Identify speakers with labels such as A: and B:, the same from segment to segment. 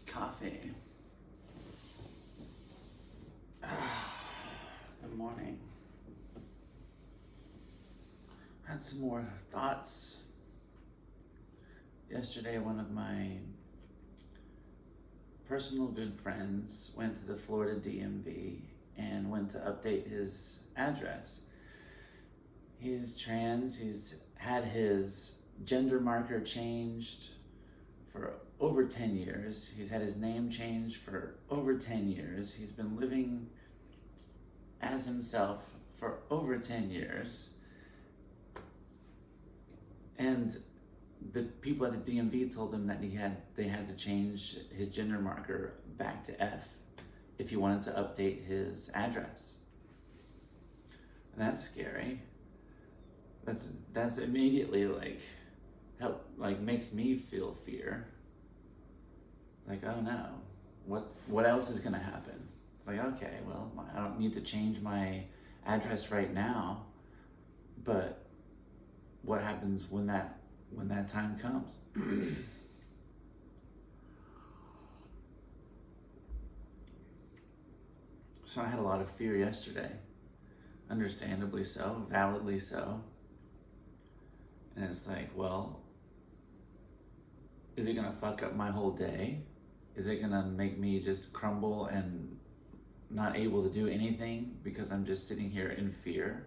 A: Coffee. Good morning. Had some more thoughts. Yesterday, one of my personal good friends went to the Florida DMV and went to update his address. He's trans, he's had his gender marker changed for over 10 years. He's had his name changed for over 10 years. He's been living as himself for over 10 years. And the people at the DMV told him that they had to change his gender marker back to F if he wanted to update his address. And that's scary. That's immediately makes me feel fear. Like, oh no, what else is gonna happen? It's like, okay, well, I don't need to change my address right now, but what happens when that time comes? So I had a lot of fear yesterday, understandably so, validly so. And it's like, well, is it gonna fuck up my whole day? Is it gonna make me just crumble and not able to do anything because I'm just sitting here in fear?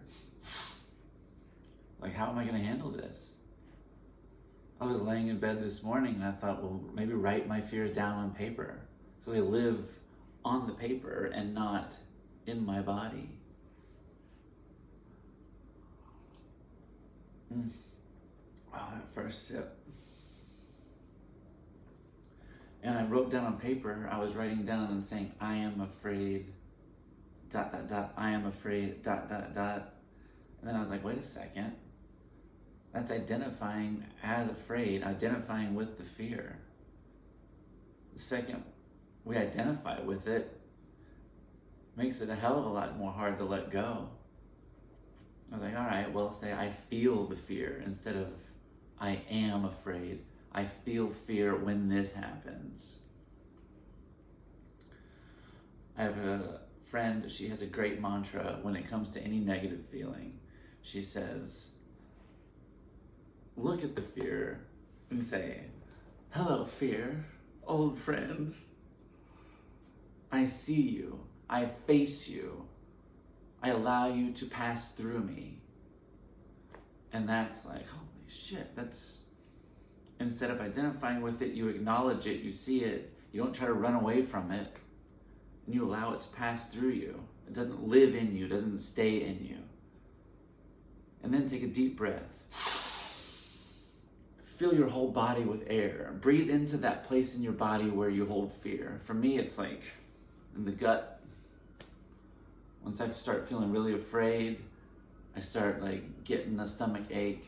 A: Like, how am I gonna handle this? I was laying in bed this morning and I thought, well, maybe write my fears down on paper so they live on the paper and not in my body. Oh, that first sip. And I wrote down on paper, I was writing down and saying, I am afraid, ... I am afraid, ... And then I was like, wait a second. That's identifying as afraid, identifying with the fear. The second we identify with it, makes it a hell of a lot more hard to let go. I was like, all right, well, say I feel the fear instead of I am afraid. I feel fear when this happens. I have a friend, she has a great mantra when it comes to any negative feeling. She says, look at the fear and say, hello, fear, old friend. I see you. I face you. I allow you to pass through me. And that's like, holy shit, that's... Instead of identifying with it, you acknowledge it, you see it, you don't try to run away from it, and you allow it to pass through you. It doesn't live in you, it doesn't stay in you. And then take a deep breath. Fill your whole body with air. Breathe into that place in your body where you hold fear. For me, it's like in the gut. Once I start feeling really afraid, I start like getting a stomach ache.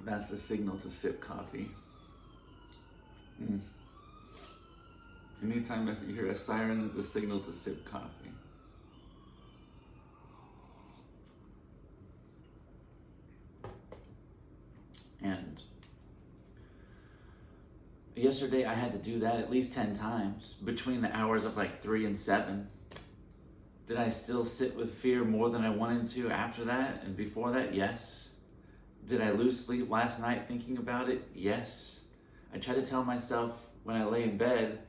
A: That's the signal to sip coffee. Anytime you hear a siren, it's a signal to sip coffee. And yesterday I had to do that at least 10 times between the hours of like 3 and 7. Did I still sit with fear more than I wanted to after that and before that? Yes. Did I lose sleep last night thinking about it? Yes. I try to tell myself when I lay in bed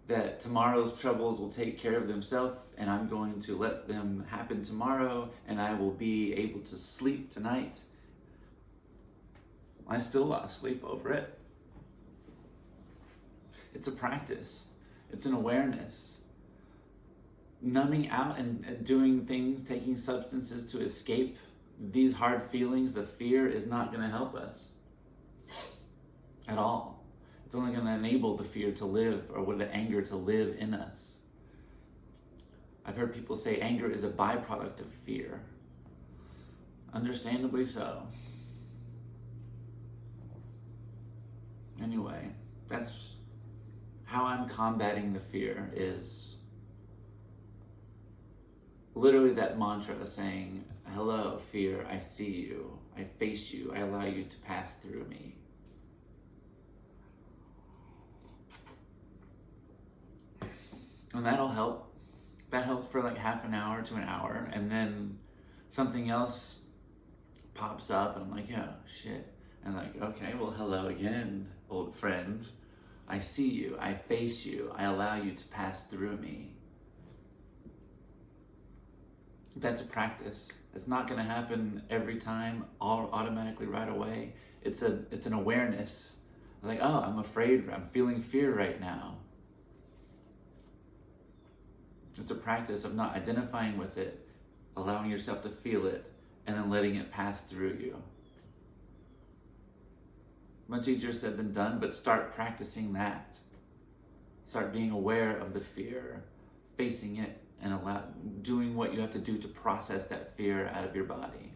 A: that tomorrow's troubles will take care of themselves and I'm going to let them happen tomorrow and I will be able to sleep tonight. I still lost sleep over it. It's a practice. It's an awareness. Numbing out and doing things, taking substances to escape these hard feelings, the fear is not going to help us at all. It's only going to enable the fear to live or with the anger to live in us. I've heard people say anger is a byproduct of fear. Understandably so. Anyway, that's how I'm combating the fear, is literally that mantra saying, hello, fear, I see you. I face you. I allow you to pass through me. And that'll help. That helps for like half an hour to an hour. And then something else pops up and I'm like, yeah, shit. And like, okay, well, hello again, old friend. I see you. I face you. I allow you to pass through me. That's a practice. It's not going to happen every time, all automatically right away. It's an awareness. Like, oh, I'm afraid. I'm feeling fear right now. It's a practice of not identifying with it, allowing yourself to feel it, and then letting it pass through you. Much easier said than done, but start practicing that. Start being aware of the fear, facing it, and doing what you have to do to process that fear out of your body.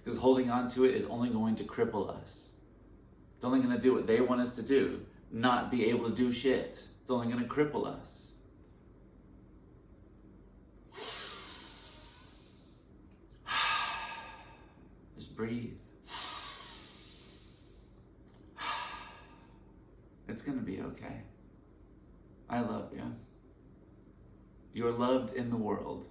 A: Because holding on to it is only going to cripple us. It's only going to do what they want us to do, not be able to do shit. It's only going to cripple us. Just breathe. It's going to be okay. I love you. You're loved in the world.